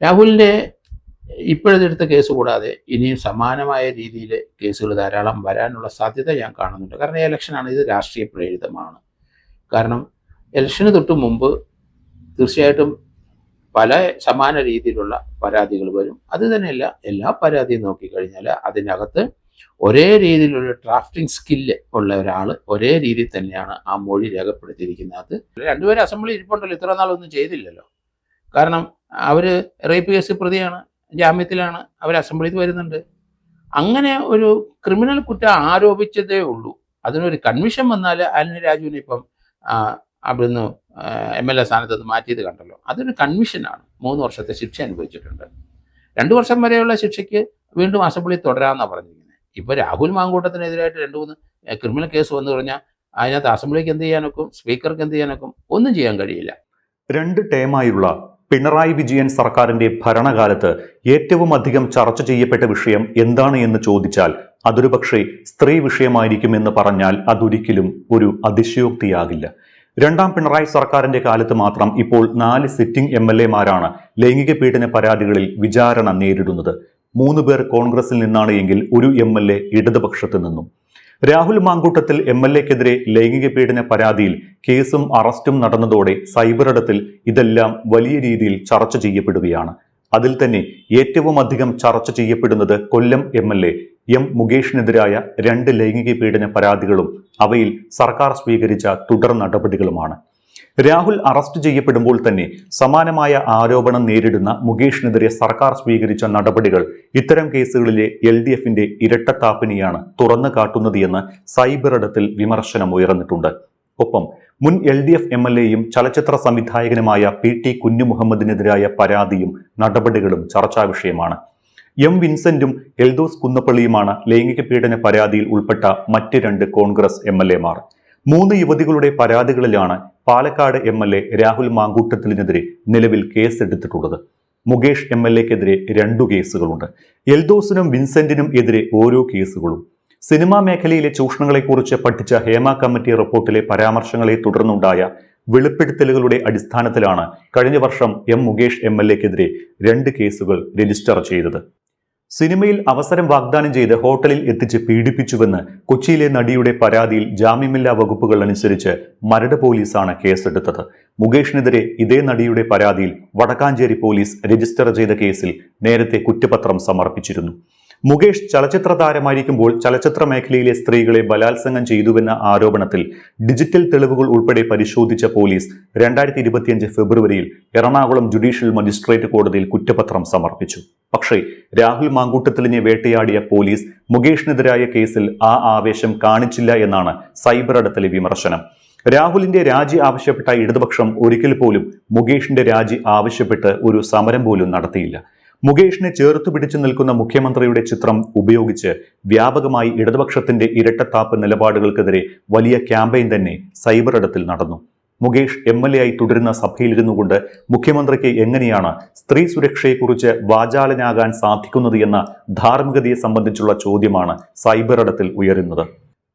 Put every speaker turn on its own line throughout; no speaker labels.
രാഹുലിൻ്റെ ഇപ്പോഴെടുത്ത case കൂടാതെ ഇനിയും സമാനമായ രീതിയിൽ കേസുകൾ ധാരാളം വരാനുള്ള സാധ്യത ഞാൻ കാണുന്നുണ്ട്. കാരണം ഇലക്ഷനാണ്, ഇത് രാഷ്ട്രീയ പ്രേരിതമാണ്. കാരണം ഇലക്ഷന് തൊട്ട് മുമ്പ് തീർച്ചയായിട്ടും പല സമാന രീതിയിലുള്ള പരാതികൾ വരും. അത് തന്നെയല്ല, എല്ലാ പരാതിയും നോക്കിക്കഴിഞ്ഞാൽ അതിനകത്ത് ഒരേ രീതിയിലുള്ള ഡ്രാഫ്റ്റിംഗ് സ്കില്ല് ഉള്ള ഒരാൾ ഒരേ രീതിയിൽ തന്നെയാണ് ആ മൊഴി രേഖപ്പെടുത്തിയിരിക്കുന്നത്. രണ്ടുപേരും അസംബ്ലി ഇരിപ്പുണ്ടല്ലോ, ഇത്ര നാളൊന്നും ചെയ്തില്ലല്ലോ. കാരണം അവർ റേപ്പ് കേസ് പ്രതിയാണ്, ജാമ്യത്തിലാണ്, അവർ അസംബ്ലിയിൽ വരുന്നുണ്ട്. അങ്ങനെ ഒരു ക്രിമിനൽ കുറ്റം ആരോപിച്ചതേ ഉള്ളൂ. അതിനൊരു കൺവിഷൻ വന്നാൽ അനിൽ രാജുവിനെ ഇപ്പം അവിടുന്ന് MLA സ്ഥാനത്ത് നിന്ന് മാറ്റിയത് കണ്ടല്ലോ. അതൊരു കൺവിഷനാണ്. 3 വർഷത്തെ ശിക്ഷ അനുഭവിച്ചിട്ടുണ്ട്. 2 വർഷം വരെയുള്ള ശിക്ഷയ്ക്ക് വീണ്ടും അസംബ്ലിയിൽ തുടരാമെന്നാണ് പറഞ്ഞിരിക്കുന്നത്. ഇപ്പോൾ രാഹുൽ മാങ്കൂട്ടത്തിനെതിരായിട്ട് 2-3 ക്രിമിനൽ കേസ് വന്നു കഴിഞ്ഞാൽ അതിനകത്ത് അസംബ്ലിക്ക് എന്ത് ചെയ്യാനൊക്കും, സ്പീക്കർക്ക് എന്ത് ചെയ്യാനൊക്കും? ഒന്നും ചെയ്യാൻ കഴിയില്ല.
2 ടേമായുള്ള പിണറായി വിജയൻ സർക്കാരിന്റെ ഭരണകാലത്ത് ഏറ്റവും അധികം ചർച്ച ചെയ്യപ്പെട്ട വിഷയം എന്താണ് എന്ന് ചോദിച്ചാൽ അതൊരു പക്ഷേ സ്ത്രീ വിഷയമായിരിക്കുമെന്ന് പറഞ്ഞാൽ അതൊരിക്കലും ഒരു അതിശയോക്തിയാകില്ല. 2ാം പിണറായി സർക്കാരിന്റെ കാലത്ത് മാത്രം ഇപ്പോൾ 4 സിറ്റിംഗ് MLA-മാരാണ് ലൈംഗിക പീഡന പരാതികളിൽ വിചാരണ നേരിടുന്നത്. 3 പേർ കോൺഗ്രസിൽ നിന്നാണ് എങ്കിൽ ഒരു MLA ഇടതുപക്ഷത്ത് നിന്നും. രാഹുൽ മാങ്കൂട്ടത്തിൽ MLA-ക്കെതിരെ ലൈംഗിക പീഡന പരാതിയിൽ കേസും അറസ്റ്റും നടന്നതോടെ സൈബറിടത്തിൽ ഇതെല്ലാം വലിയ രീതിയിൽ ചർച്ച ചെയ്യപ്പെടുകയാണ്. അതിൽ തന്നെ ഏറ്റവും അധികം ചർച്ച ചെയ്യപ്പെടുന്നത് കൊല്ലം MLA M മുകേഷിനെതിരായ 2 ലൈംഗിക പീഡന പരാതികളും അവയിൽ സർക്കാർ സ്വീകരിച്ച തുടർ നടപടികളുമാണ്. രാഹുൽ അറസ്റ്റ് ചെയ്യപ്പെടുമ്പോൾ തന്നെ സമാനമായ ആരോപണം നേരിടുന്ന മുകേഷിനെതിരെ സർക്കാർ സ്വീകരിച്ച നടപടികൾ ഇത്തരം കേസുകളിലെ LDF-ന്റെ ഇരട്ടത്താപ്പിനെയാണ് തുറന്നു കാട്ടുന്നത് എന്ന് സൈബറിടത്തിൽ വിമർശനം ഉയർന്നിട്ടുണ്ട്. ഒപ്പം മുൻ LDF MLA-യും ചലച്ചിത്ര സംവിധായകനുമായ PT കുഞ്ഞുമുഹമ്മദിനെതിരായ പരാതിയും നടപടികളും ചർച്ചാ വിഷയമാണ്. M വിൻസെന്റും എൽദോസ് കുന്നപ്പള്ളിയുമാണ് ലൈംഗിക പീഡന പരാതിയിൽ ഉൾപ്പെട്ട മറ്റ് 2 കോൺഗ്രസ് MLA-മാർ. 3 യുവതികളുടെ പരാതികളിലാണ് പാലക്കാട് MLA രാഹുൽ മാങ്കൂട്ടത്തിനെതിരെ നിലവിൽ കേസെടുത്തിട്ടുള്ളത്. മുകേഷ് MLA-ക്കെതിരെ 2 കേസുകളുണ്ട്. എൽദോസിനും വിൻസെന്റിനും എതിരെ ഓരോ കേസുകളും. സിനിമാ മേഖലയിലെ ചൂഷണങ്ങളെക്കുറിച്ച് പഠിച്ച ഹേമ കമ്മിറ്റി റിപ്പോർട്ടിലെ പരാമർശങ്ങളെ തുടർന്നുണ്ടായ വെളിപ്പെടുത്തലുകളുടെ അടിസ്ഥാനത്തിലാണ് കഴിഞ്ഞ വർഷം M മുകേഷ് MLA-ക്കെതിരെ 2 കേസുകൾ രജിസ്റ്റർ ചെയ്തത്. സിനിമയിൽ അവസരം വാഗ്ദാനം ചെയ്ത് ഹോട്ടലിൽ എത്തിച്ച് പീഡിപ്പിച്ചുവെന്ന് കൊച്ചിയിലെ നടിയുടെ പരാതിയിൽ ജാമ്യമില്ലാ വകുപ്പുകൾ അനുസരിച്ച് മരട് പോലീസാണ് കേസെടുത്തത്. മുകേഷിനെതിരെ ഇതേ നടിയുടെ പരാതിയിൽ വടക്കാഞ്ചേരി പോലീസ് രജിസ്റ്റർ ചെയ്ത കേസിൽ നേരത്തെ കുറ്റപത്രം സമർപ്പിച്ചിരുന്നു. മുകേഷ് ചലച്ചിത്ര താരമായിരിക്കുമ്പോൾ ചലച്ചിത്ര മേഖലയിലെ സ്ത്രീകളെ ബലാത്സംഗം ചെയ്തുവെന്ന ആരോപണത്തിൽ ഡിജിറ്റൽ തെളിവുകൾ ഉൾപ്പെടെ പരിശോധിച്ച പോലീസ് 2025 ഫെബ്രുവരിയിൽ എറണാകുളം ജുഡീഷ്യൽ മജിസ്ട്രേറ്റ് കോടതിയിൽ കുറ്റപത്രം സമർപ്പിച്ചു. പക്ഷേ രാഹുൽ മാങ്കൂട്ടത്തിലിനെ വേട്ടയാടിയ പോലീസ് മുകേഷിനെതിരായ കേസിൽ ആ ആവേശം കാണിച്ചില്ല എന്നാണ് സൈബറിടത്തിലെ വിമർശനം. രാഹുലിന്റെ രാജി ആവശ്യപ്പെട്ട ഇടതുപക്ഷം ഒരിക്കൽ പോലും മുകേഷിന്റെ രാജി ആവശ്യപ്പെട്ട് ഒരു സമരം പോലും നടത്തിയില്ല. മുകേഷിനെ ചേർത്തു പിടിച്ചു നിൽക്കുന്ന മുഖ്യമന്ത്രിയുടെ ചിത്രം ഉപയോഗിച്ച് വ്യാപകമായി ഇടതുപക്ഷത്തിന്റെ ഇരട്ടത്താപ്പ് നിലപാടുകൾക്കെതിരെ വലിയ ക്യാമ്പയിൻ തന്നെ സൈബറിടത്തിൽ നടന്നു. മുകേഷ് MLA ആയി തുടരുന്ന സഭയിലിരുന്നു കൊണ്ട് മുഖ്യമന്ത്രിക്ക് എങ്ങനെയാണ് സ്ത്രീ സുരക്ഷയെക്കുറിച്ച് വാചാലനാകാൻ സാധിക്കുന്നത് എന്ന ധാർമ്മികതയെ സംബന്ധിച്ചുള്ള ചോദ്യമാണ് സൈബറിടത്തിൽ ഉയരുന്നത്.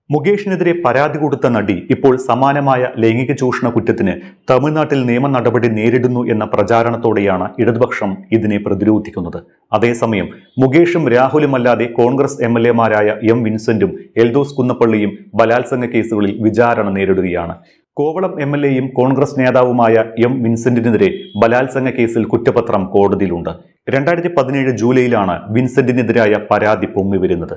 മുകേഷിനെതിരെ പരാതി കൊടുത്ത നടി ഇപ്പോൾ സമാനമായ ലൈംഗിക ചൂഷണ കുറ്റത്തിന് തമിഴ്നാട്ടിൽ നിയമ നടപടി നേരിടുന്നു എന്ന പ്രചാരണത്തോടെയാണ് ഇടതുപക്ഷം ഇതിനെ പ്രതിരോധിക്കുന്നത്. അതേസമയം മുകേഷും രാഹുലുമല്ലാതെ കോൺഗ്രസ് MLA-മാരായ M വിൻസെന്റും എൽദോസ് കുന്നപ്പള്ളിയും ബലാത്സംഗ കേസുകളിൽ വിചാരണ നേരിടുകയാണ്. കോവളം MLA-യും കോൺഗ്രസ് നേതാവുമായ M വിൻസെന്റിനെതിരെ ബലാത്സംഗ കേസിൽ കുറ്റപത്രം കോടതിയിലുണ്ട്. 2017 ജൂലൈയിലാണ് വിൻസെന്റിനെതിരായ പരാതി പൊങ്ങിവരുന്നത്.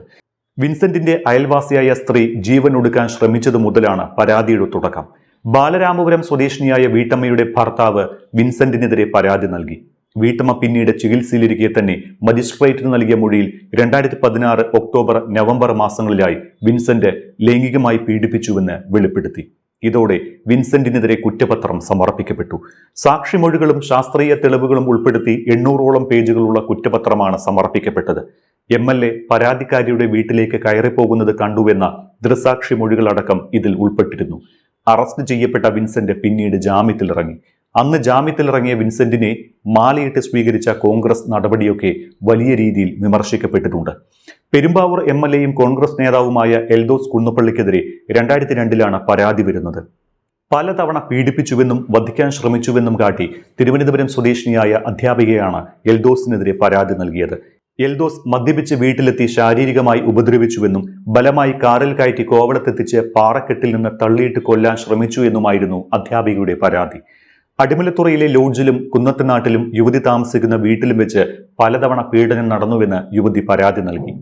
വിൻസെന്റിന്റെ അയൽവാസിയായ സ്ത്രീ ജീവൻ ഒടുക്കാൻ ശ്രമിച്ചതു മുതലാണ് പരാതിയുടെ തുടക്കം. ബാലരാമപുരം സ്വദേശിനിയായ വീട്ടമ്മയുടെ ഭർത്താവ് വിൻസെന്റിനെതിരെ പരാതി നൽകി. വീട്ടമ്മ പിന്നീട് ചികിത്സയിലിരിക്കെ തന്നെ മജിസ്ട്രേറ്റിന് നൽകിയ മൊഴിയിൽ 2016 ഒക്ടോബർ നവംബർ മാസങ്ങളിലായി വിൻസെന്റ് ലൈംഗികമായി പീഡിപ്പിച്ചുവെന്ന് വെളിപ്പെടുത്തി. ഇതോടെ വിൻസെന്റിനെതിരെ കുറ്റപത്രം സമർപ്പിക്കപ്പെട്ടു. സാക്ഷിമൊഴികളും ശാസ്ത്രീയ തെളിവുകളും ഉൾപ്പെടുത്തി 800ഓളം പേജുകളുള്ള കുറ്റപത്രമാണ് സമർപ്പിക്കപ്പെട്ടത്. MLA പരാതിക്കാരിയുടെ വീട്ടിലേക്ക് കയറിപ്പോകുന്നത് കണ്ടുവെന്ന ദൃസാക്ഷി മൊഴികളടക്കം ഇതിൽ ഉൾപ്പെട്ടിരുന്നു. അറസ്റ്റ് ചെയ്യപ്പെട്ട വിൻസെന്റ് പിന്നീട് ജാമ്യത്തിലിറങ്ങി. അന്ന് ജാമ്യത്തിലിറങ്ങിയ വിൻസെന്റിനെ മാലയിട്ട് സ്വീകരിച്ച കോൺഗ്രസ് നടപടിയൊക്കെ വലിയ രീതിയിൽ വിമർശിക്കപ്പെട്ടിട്ടുണ്ട്. പെരുമ്പാവൂർ MLA-യും കോൺഗ്രസ് നേതാവുമായ എൽദോസ് കുന്നപ്പള്ളിക്കെതിരെ 2002-ലാണ് പരാതി വരുന്നത്. പലതവണ പീഡിപ്പിച്ചുവെന്നും വധിക്കാൻ ശ്രമിച്ചുവെന്നും കാട്ടി തിരുവനന്തപുരം സ്വദേശിനിയായ അധ്യാപികയാണ് എൽദോസിനെതിരെ പരാതി നൽകിയത്. എൽദോസ് മദ്യപിച്ച് വീട്ടിലെത്തി ശാരീരികമായി ഉപദ്രവിച്ചുവെന്നും ബലമായി കാറിൽ കയറ്റി കോവളത്തെത്തിച്ച് പാറക്കെട്ടിൽ നിന്ന് തള്ളിയിട്ട് കൊല്ലാൻ ശ്രമിച്ചു എന്നുമായിരുന്നു അധ്യാപികയുടെ പരാതി. അടിമലത്തുറയിലെ ലോഡ്ജിലും കുന്നത്തനാട്ടിലും യുവതി താമസിക്കുന്ന വീട്ടിലും വെച്ച് പലതവണ പീഡനം നടന്നുവെന്ന് യുവതി പരാതി നൽകി.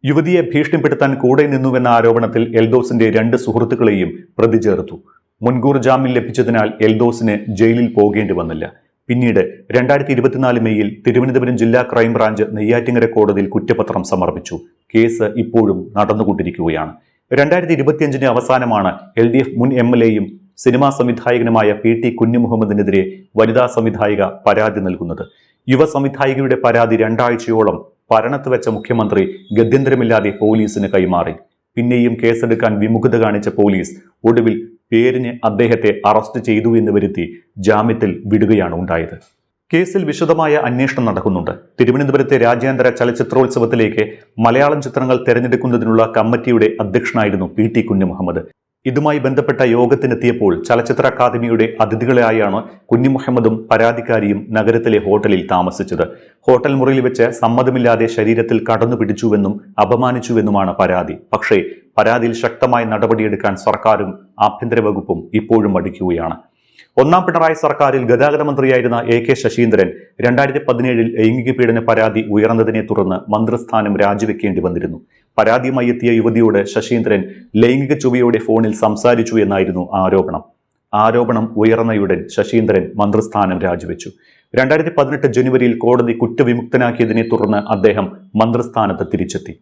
യുവതിയെ ഭീഷണിപ്പെടുത്താൻ കൂടെ നിന്നുവെന്ന ആരോപണത്തിൽ എൽദോസിന്റെ 2 സുഹൃത്തുക്കളെയും പ്രതി ചേർത്തു. മുൻകൂർ ജാമ്യം ലഭിച്ചതിനാൽ എൽദോസിന് ജയിലിൽ പോകേണ്ടി വന്നില്ല. പിന്നീട് 2024 മെയ്യിൽ തിരുവനന്തപുരം ജില്ലാ ക്രൈംബ്രാഞ്ച് നെയ്യാറ്റിങ്കര കോടതിയിൽ കുറ്റപത്രം സമർപ്പിച്ചു. കേസ് ഇപ്പോഴും നടന്നുകൊണ്ടിരിക്കുകയാണ്. 2025 അവസാനമാണ് LDF മുൻ MLAയും സിനിമാ സംവിധായകനുമായ PT കുഞ്ഞുമുഹമ്മദിനെതിരെ വനിതാ സംവിധായിക പരാതി നൽകുന്നത്. യുവ സംവിധായികയുടെ പരാതി 2 ആഴ്ചയോളം പരണത്ത് വെച്ച മുഖ്യമന്ത്രി ഗത്യന്തരമില്ലാതെ പോലീസിന് കൈമാറി. പിന്നെയും കേസെടുക്കാൻ വിമുഖത കാണിച്ച പോലീസ് ഒടുവിൽ പേരിന് അദ്ദേഹത്തെ അറസ്റ്റ് ചെയ്തു എന്ന് വരുത്തി ജാമ്യത്തിൽ വിടുകയാണ് ഉണ്ടായത്. കേസിൽ വിശദമായ അന്വേഷണം നടക്കുന്നുണ്ട്. തിരുവനന്തപുരത്തെ രാജ്യാന്തര ചലച്ചിത്രോത്സവത്തിലേക്ക് മലയാളം ചിത്രങ്ങൾ തെരഞ്ഞെടുക്കുന്നതിനുള്ള കമ്മിറ്റിയുടെ അധ്യക്ഷനായിരുന്നു PT കുഞ്ഞുമുഹമ്മദ്. ഇതുമായി ബന്ധപ്പെട്ട യോഗത്തിനെത്തിയപ്പോൾ ചലച്ചിത്ര അക്കാദമിയുടെ അതിഥികളായാണ് കുഞ്ഞുമുഹമ്മദും പരാതിക്കാരിയും നഗരത്തിലെ ഹോട്ടലിൽ താമസിച്ചത്. ഹോട്ടൽ മുറിയിൽ വെച്ച് സമ്മതമില്ലാതെ ശരീരത്തിൽ കടന്നു പിടിച്ചുവെന്നും അപമാനിച്ചുവെന്നുമാണ് പരാതി. പക്ഷേ പരാതിയിൽ ശക്തമായ നടപടിയെടുക്കാൻ സർക്കാരും ആഭ്യന്തര വകുപ്പും ഇപ്പോഴും മടിക്കുകയാണ്. 1ാം പിണറായി സർക്കാരിൽ ഗതാഗത മന്ത്രിയായിരുന്ന AK ശശീന്ദ്രൻ 2017 ലൈംഗിക പീഡന പരാതി ഉയർന്നതിനെ തുടർന്ന് മന്ത്രിസ്ഥാനം രാജിവെക്കേണ്ടി വന്നിരുന്നു. പരാതിയുമായി എത്തിയ യുവതിയോട് ശശീന്ദ്രൻ ലൈംഗിക ചുവയോടെ ഫോണിൽ സംസാരിച്ചു എന്നായിരുന്നു ആരോപണം ഉയർന്നയുടൻ ശശീന്ദ്രൻ മന്ത്രിസ്ഥാനം രാജിവെച്ചു. 2018 ജനുവരിയിൽ കോടതി കുറ്റവിമുക്തനാക്കിയതിനെ തുടർന്ന് അദ്ദേഹം മന്ത്രിസ്ഥാനത്ത് തിരിച്ചെത്തി.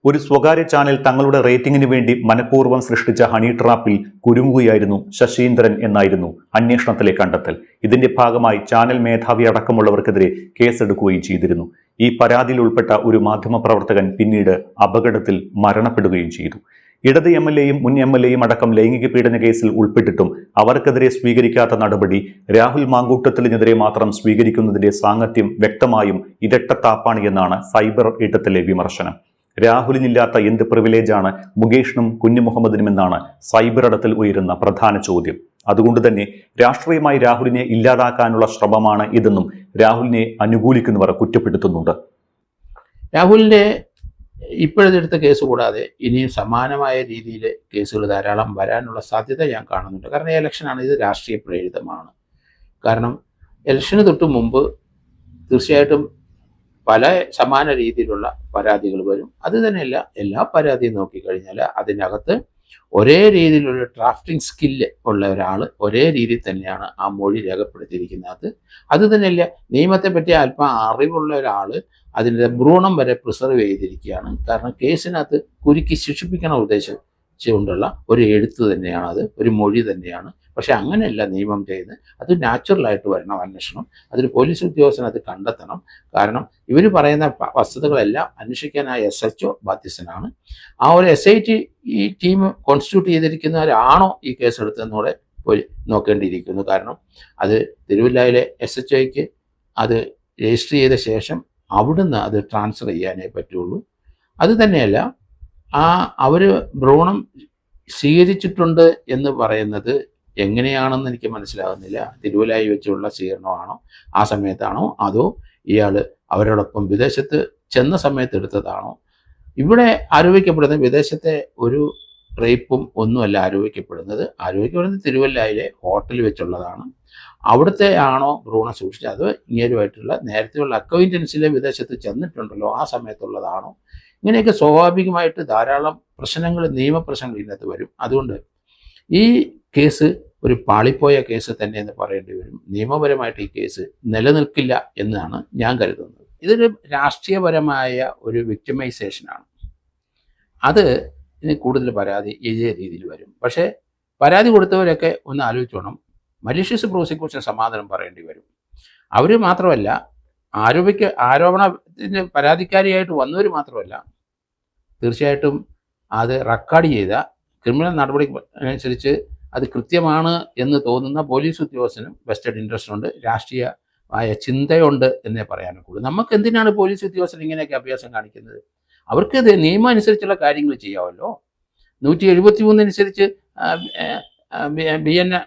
ഒരു സ്വകാര്യ ചാനൽ തങ്ങളുടെ റേറ്റിംഗിന് വേണ്ടി മനഃപൂർവ്വം സൃഷ്ടിച്ച ഹണി ട്രാപ്പിൽ കുരുങ്ങുകയായിരുന്നു ശശീന്ദ്രൻ എന്നായിരുന്നു അന്വേഷണത്തിലെ കണ്ടെത്തൽ. ഇതിന്റെ ഭാഗമായി ചാനൽ മേധാവി അടക്കമുള്ളവർക്കെതിരെ കേസെടുക്കുകയും ചെയ്തിരുന്നു. ഈ പരാതിയിൽ ഉൾപ്പെട്ട ഒരു മാധ്യമപ്രവർത്തകൻ പിന്നീട് അപകടത്തിൽ മരണപ്പെടുകയും ചെയ്തു. ഇടത് MLAയും മുൻ MLAയും അടക്കം ലൈംഗിക പീഡന കേസിൽ ഉൾപ്പെട്ടിട്ടും അവർക്കെതിരെ സ്വീകരിക്കാത്ത നടപടി രാഹുൽ മാങ്കൂട്ടത്തിനെതിരെ മാത്രം സ്വീകരിക്കുന്നതിന്റെ സാംഗത്യം വ്യക്തമായും ഇരട്ടത്താപ്പാണ് എന്നാണ് സൈബർ ഇടത്തിലെ വിമർശനം. രാഹുലിനില്ലാത്ത എന്ത് പ്രിവിലേജാണ് മുകേഷിനും കുഞ്ഞുമുഹമ്മദിനുമെന്നാണ് സൈബർ ഇടത്തിൽ ഉയരുന്ന പ്രധാന ചോദ്യം. അതുകൊണ്ട് തന്നെ രാഷ്ട്രീയമായി രാഹുലിനെ ഇല്ലാതാക്കാനുള്ള ശ്രമമാണ് ഇതെന്നും രാഹുലിനെ അനുകൂലിക്കുന്നവർ കുറ്റപ്പെടുത്തുന്നുണ്ട്.
രാഹുലിന്റെ ഇപ്പോഴെടുത്ത കേസ് കൂടാതെ ഇനിയും സമാനമായ രീതിയിൽ കേസുകൾ ധാരാളം വരാനുള്ള സാധ്യത ഞാൻ കാണുന്നുണ്ട്. കാരണം ഇലക്ഷനാണ്, ഇത് രാഷ്ട്രീയ പ്രേരിതമാണ്. കാരണം ഇലക്ഷന് തൊട്ട് മുമ്പ് തീർച്ചയായിട്ടും പല സമാന രീതിയിലുള്ള പരാതികൾ വരും. അത് തന്നെയല്ല, എല്ലാ പരാതിയും നോക്കിക്കഴിഞ്ഞാൽ അതിനകത്ത് ഒരേ രീതിയിലുള്ള ഡ്രാഫ്റ്റിംഗ് സ്കില്ല് ഉള്ള ഒരാൾ ഒരേ രീതിയിൽ തന്നെയാണ് ആ മൊഴി രേഖപ്പെടുത്തിയിരിക്കുന്നത്. അത് തന്നെയല്ല, നിയമത്തെ പറ്റി അല്പം അറിവുള്ള ഒരാൾ അതിൻ്റെ ഭ്രൂണം വരെ പ്രിസർവ് ചെയ്തിരിക്കുകയാണ്. കാരണം കേസിനകത്ത് കുരുക്കി ശിക്ഷിപ്പിക്കണ ഉദ്ദേശിച്ചുകൊണ്ടുള്ള ഒരു എഴുത്ത് തന്നെയാണ്, അത് ഒരു മൊഴി തന്നെയാണ്. പക്ഷെ അങ്ങനെയല്ല നിയമം ചെയ്യുന്നത്. അത് നാച്ചുറലായിട്ട് വരണം അന്വേഷണം. അതിൽ പോലീസ് ഉദ്യോഗസ്ഥൻ അത് കണ്ടെത്തണം. കാരണം ഇവർ പറയുന്ന വസ്തുതകളെല്ലാം അന്വേഷിക്കാനായ SHO ബാധ്യസ്ഥനാണ്. ആ ഒരു SIT ഈ ടീം കോൺസ്റ്റിറ്റ്യൂട്ട് ചെയ്തിരിക്കുന്നവരാണോ ഈ കേസ് എടുത്തതെന്നൂടെ പോയി നോക്കേണ്ടിയിരിക്കുന്നു. കാരണം അത് തിരുവല്ലയിലെ SHOയ്ക്ക് അത് രജിസ്റ്റർ ചെയ്ത ശേഷം അവിടുന്ന് അത് ട്രാൻസ്ഫർ ചെയ്യാനേ പറ്റുള്ളൂ. അത് തന്നെയല്ല, അവർ ഭ്രൂണം സ്വീകരിച്ചിട്ടുണ്ട് എന്ന് പറയുന്നത് എങ്ങനെയാണെന്ന് എനിക്ക് മനസ്സിലാകുന്നില്ല. തിരുവല്ലായി വെച്ചുള്ള സ്വീകരണമാണോ, ആ സമയത്താണോ, അതോ ഇയാൾ അവരോടൊപ്പം വിദേശത്ത് ചെന്ന സമയത്ത് എടുത്തതാണോ? ഇവിടെ ആരോപിക്കപ്പെടുന്ന വിദേശത്തെ ഒരു റേപ്പും ഒന്നുമല്ല ആരോപിക്കപ്പെടുന്നത് തിരുവല്ലയിലെ ഹോട്ടലിൽ വെച്ചുള്ളതാണ്. അവിടുത്തെ ആണോ ഭ്രൂണം സൂക്ഷിച്ചത്, അതോ ഇങ്ങേരുമായിട്ടുള്ള നേരത്തെയുള്ള അക്വൈൻറ്റൻസിലെ വിദേശത്ത് ചെന്നിട്ടുണ്ടല്ലോ ആ സമയത്തുള്ളതാണോ? ഇങ്ങനെയൊക്കെ സ്വാഭാവികമായിട്ട് ധാരാളം പ്രശ്നങ്ങൾ, നിയമപ്രശ്നങ്ങൾ ഇതിനകത്ത് വരും. അതുകൊണ്ട് ഈ കേസ് ഒരു പാളിപ്പോയ കേസ് തന്നെ എന്ന് പറയേണ്ടി വരും. നിയമപരമായിട്ട് ഈ കേസ് നിലനിൽക്കില്ല എന്നാണ് ഞാൻ കരുതുന്നത്. ഇതൊരു രാഷ്ട്രീയപരമായ ഒരു വിക്ടിമൈസേഷനാണ്. അത് ഇനി കൂടുതൽ പരാതി ഇതേ രീതിയിൽ വരും. പക്ഷേ പരാതി കൊടുത്തവരൊക്കെ ഒന്ന് ആലോചിച്ചോണം, മലീഷ്യസ് പ്രോസിക്യൂഷൻ സമാധാനം പറയേണ്ടി വരും. അവർ മാത്രമല്ല, ആരോപണത്തിന് പരാതിക്കാരിയായിട്ട് വന്നവർ മാത്രമല്ല, തീർച്ചയായിട്ടും അത് റെക്കോർഡ് ചെയ്ത ക്രിമിനൽ നടപടി അനുസരിച്ച് അത് കൃത്യമാണ് എന്ന് തോന്നുന്ന പോലീസ് ഉദ്യോഗസ്ഥനും വെസ്റ്റഡ് ഇൻട്രസ്റ്റ് ഉണ്ട്, രാഷ്ട്രീയമായ ചിന്തയുണ്ട് എന്നേ പറയാനൊക്കുള്ളൂ. നമുക്ക് എന്തിനാണ് പോലീസ് ഉദ്യോഗസ്ഥൻ ഇങ്ങനെയൊക്കെ അഭ്യാസം കാണിക്കുന്നത്? അവർക്ക് നിയമം അനുസരിച്ചുള്ള കാര്യങ്ങൾ ചെയ്യാമല്ലോ. 173 അനുസരിച്ച്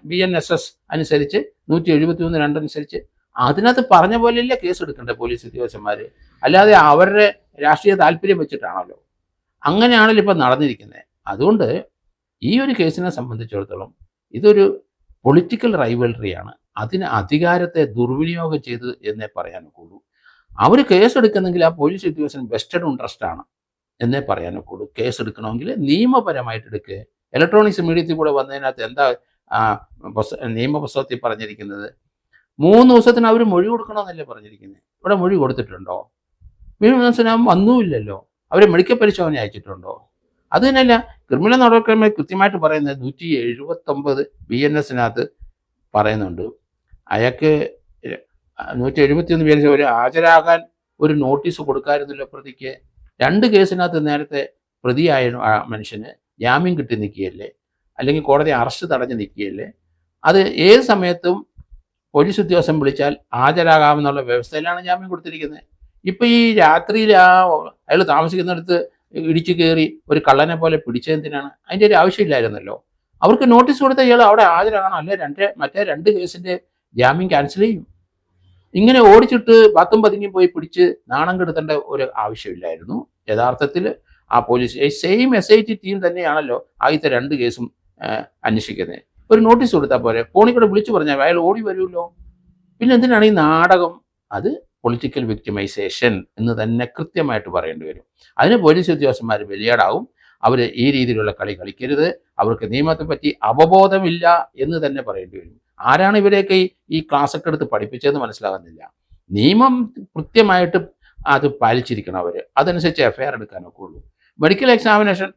BNSS അനുസരിച്ച് 173 അനുസരിച്ച് അതിനകത്ത് പറഞ്ഞ പോലെയല്ലേ കേസ് എടുക്കേണ്ടത് പോലീസ് ഉദ്യോഗസ്ഥന്മാർ, അല്ലാതെ അവരുടെ രാഷ്ട്രീയ താല്പര്യം വെച്ചിട്ടാണല്ലോ. അങ്ങനെയാണല്ലോ ഇപ്പം നടന്നിരിക്കുന്നത്. അതുകൊണ്ട് ഈ ഒരു കേസിനെ സംബന്ധിച്ചിടത്തോളം ഇതൊരു പൊളിറ്റിക്കൽ റൈവൽറിയാണ്. അതിന് അധികാരത്തെ ദുർവിനിയോഗം ചെയ്തു എന്നേ പറയാനൊക്കുള്ളൂ. അവർ കേസെടുക്കുന്നെങ്കിൽ ആ പോലീസ് ഉദ്യോഗസ്ഥൻ വെസ്റ്റഡ് ഇൻട്രസ്റ്റ് ആണ് എന്നേ പറയാനൊക്കുള്ളൂ. കേസ് എടുക്കണമെങ്കിൽ നിയമപരമായിട്ട് എടുക്കുക. ഇലക്ട്രോണിക്സ് മീഡിയത്തിൽ കൂടെ വന്നതിനകത്ത് എന്താ നിയമപുസ്തകത്തിൽ പറഞ്ഞിരിക്കുന്നത്? 3 ദിവസത്തിന് അവർ മൊഴി കൊടുക്കണമെന്നല്ലേ പറഞ്ഞിരിക്കുന്നത്. ഇവിടെ മൊഴി കൊടുത്തിട്ടുണ്ടോ? 3 ദിവസത്തിനാകുമ്പോൾ വന്നുമില്ലല്ലോ. അവരെ മെഡിക്കൽ പരിശോധന അയച്ചിട്ടുണ്ടോ? അത് തന്നെയല്ല, ക്രിമിനൽ നടപടിക്രമം കൃത്യമായിട്ട് പറയുന്നത് 179 BNS പറയുന്നുണ്ട്. അയാൾക്ക് 171 BNS ഒരു ഹാജരാകാൻ ഒരു നോട്ടീസ് കൊടുക്കാമായിരുന്നല്ലോ പ്രതിക്ക്. 2 കേസിനകത്ത് നേരത്തെ പ്രതിയായ മനുഷ്യന് ജാമ്യം കിട്ടി നിൽക്കുകയല്ലേ, അല്ലെങ്കിൽ കോടതി അറസ്റ്റ് തടഞ്ഞ് നിൽക്കുകയല്ലേ. അത് ഏത് സമയത്തും പോലീസ് ഉദ്യോഗസ്ഥൻ വിളിച്ചാൽ ഹാജരാകാമെന്നുള്ള വ്യവസ്ഥയിലാണ് ജാമ്യം കൊടുത്തിരിക്കുന്നത്. ഇപ്പം ഈ രാത്രിയിൽ അയാൾ താമസിക്കുന്നിടത്ത് ഇടിച്ചു കയറി ഒരു കള്ളനെ പോലെ പിടിച്ചതെന്തിനാണ്? അതിൻ്റെ ഒരു ആവശ്യമില്ലായിരുന്നല്ലോ. അവർക്ക് നോട്ടീസ് കൊടുത്ത ഇയാൾ അവിടെ ഹാജരാകണം, അല്ലെ മറ്റേ 2 കേസിൻ്റെ ജാമ്യം ക്യാൻസൽ ചെയ്യും. ഇങ്ങനെ ഓടിച്ചിട്ട് പത്തും പതുങ്ങി പോയി പിടിച്ച് നാണം കെടുത്തേണ്ട ഒരു ആവശ്യമില്ലായിരുന്നു. യഥാർത്ഥത്തിൽ ആ പോലീസ് സെയിം SIT ടീം തന്നെയാണല്ലോ ആദ്യത്തെ 2 കേസും അന്വേഷിക്കുന്നത്. ഒരു നോട്ടീസ് കൊടുത്താൽ പോരെ, ഫോണിൽ കൂടെ വിളിച്ചു പറഞ്ഞാൽ അയാൾ ഓടി വരുമല്ലോ. പിന്നെ എന്തിനാണ് ഈ നാടകം? അത് പൊളിറ്റിക്കൽ വിക്ടിമൈസേഷൻ എന്ന് തന്നെ കൃത്യമായിട്ട് പറയേണ്ടി വരും. അതിന് പോലീസ് ഉദ്യോഗസ്ഥന്മാർ ബലിയാടാവും. അവർ ഈ രീതിയിലുള്ള കളി കളിക്കരുത്, അവർക്ക് നിയമത്തെ പറ്റി അവബോധമില്ല എന്ന് തന്നെ പറയേണ്ടി വരും. ആരാണ് ഇവരെയൊക്കെ ഈ ക്ലാസ്സൊക്കെ എടുത്ത് പഠിപ്പിച്ചതെന്ന് മനസ്സിലാകുന്നില്ല. നിയമം കൃത്യമായിട്ട് അത് പാലിച്ചിരിക്കണം അവർ. അതനുസരിച്ച് FIR എടുക്കാനൊക്കെ ഉള്ളൂ. മെഡിക്കൽ എക്സാമിനേഷൻ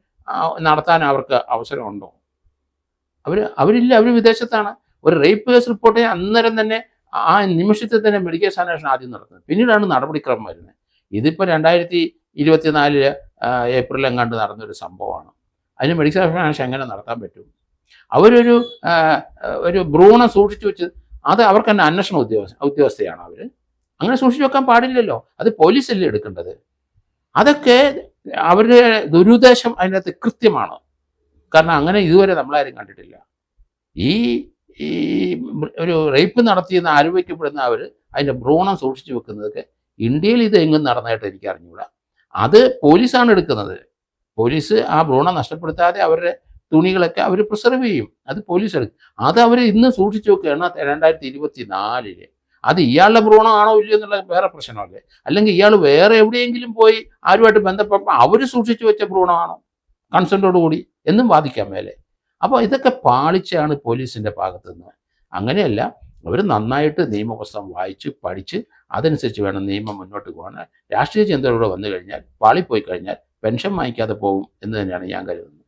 നടത്താൻ അവർക്ക് അവസരമുണ്ടോ? അവരില്ല, അവർ വിദേശത്താണ്. ഒരു റേപ്പ് കേസ് റിപ്പോർട്ട് ചെയ്യാൻ അന്നേരം തന്നെ ആ നിമിഷത്തിൽ തന്നെ മെഡിക്കൽ എക്സാമിനേഷൻ ആദ്യം നടത്തുന്നത്, പിന്നീടാണ് നടപടിക്രമം വരുന്നത്. ഇതിപ്പോൾ 2024 ഏപ്രിൽ എങ്ങാണ്ട് നടന്നൊരു സംഭവമാണ്. അതിന് മെഡിക്കൽ എക്സാമിനേഷൻ എങ്ങനെ നടത്താൻ പറ്റും? ഒരു ഭ്രൂണം സൂക്ഷിച്ചു വെച്ച് അത് അവർക്ക് തന്നെ അന്വേഷണ ഉദ്യോഗസ്ഥയാണ് അവർ. അങ്ങനെ സൂക്ഷിച്ചു വെക്കാൻ പാടില്ലല്ലോ. അത് പോലീസല്ലേ എടുക്കേണ്ടത്. അതൊക്കെ അവരുടെ ദുരുദ്ദേശം അതിനകത്ത് കൃത്യമാണ്. കാരണം അങ്ങനെ ഇതുവരെ നമ്മളാരും കണ്ടിട്ടില്ല. ഈ ഒരു റേപ്പ് നടത്തിയെന്ന് ആരോപിക്കപ്പെടുന്ന അവർ അതിൻ്റെ ഭ്രൂണം സൂക്ഷിച്ചു വെക്കുന്നതൊക്കെ ഇന്ത്യയിൽ ഇത് എങ്ങും നടന്നതായിട്ട് എനിക്ക് അറിഞ്ഞുകൂടാ. അത് പോലീസാണ് എടുക്കുന്നത്. പോലീസ് ആ ഭ്രൂണം നഷ്ടപ്പെടുത്താതെ അവരുടെ തുണികളൊക്കെ അവർ പ്രിസർവ് ചെയ്യും. അത് പോലീസ് എടുക്കും. അത് അവർ ഇന്ന് സൂക്ഷിച്ചു വെക്കുകയാണ് 2024. അത് ഇയാളുടെ ഭ്രൂണമാണോ ഇല്ലയോ എന്നുള്ള വേറെ പ്രശ്നമല്ലേ. അല്ലെങ്കിൽ ഇയാൾ വേറെ എവിടെയെങ്കിലും പോയി ആരുമായിട്ട് ബന്ധപ്പെട്ടപ്പോൾ അവർ സൂക്ഷിച്ചു വെച്ച ഭ്രൂണമാണോ കൺസെൻറ്റോടുകൂടി എന്നും വാദിക്കാൻ മേലെ. അപ്പോൾ ഇതൊക്കെ പാളിച്ചാണ് പോലീസിൻ്റെ ഭാഗത്തു നിന്ന്. അങ്ങനെയല്ല, അവർ നന്നായിട്ട് നിയമപുസ്തകം വായിച്ച് പഠിച്ച് അതനുസരിച്ച് വേണം നിയമം മുന്നോട്ട് പോകാൻ. രാഷ്ട്രീയ ചിന്തകളോടെ വന്നു കഴിഞ്ഞാൽ, പാളിപ്പോയി കഴിഞ്ഞാൽ പെൻഷൻ വാങ്ങിക്കാതെ പോകും എന്ന് തന്നെയാണ് ഞാൻ കരുതുന്നത്.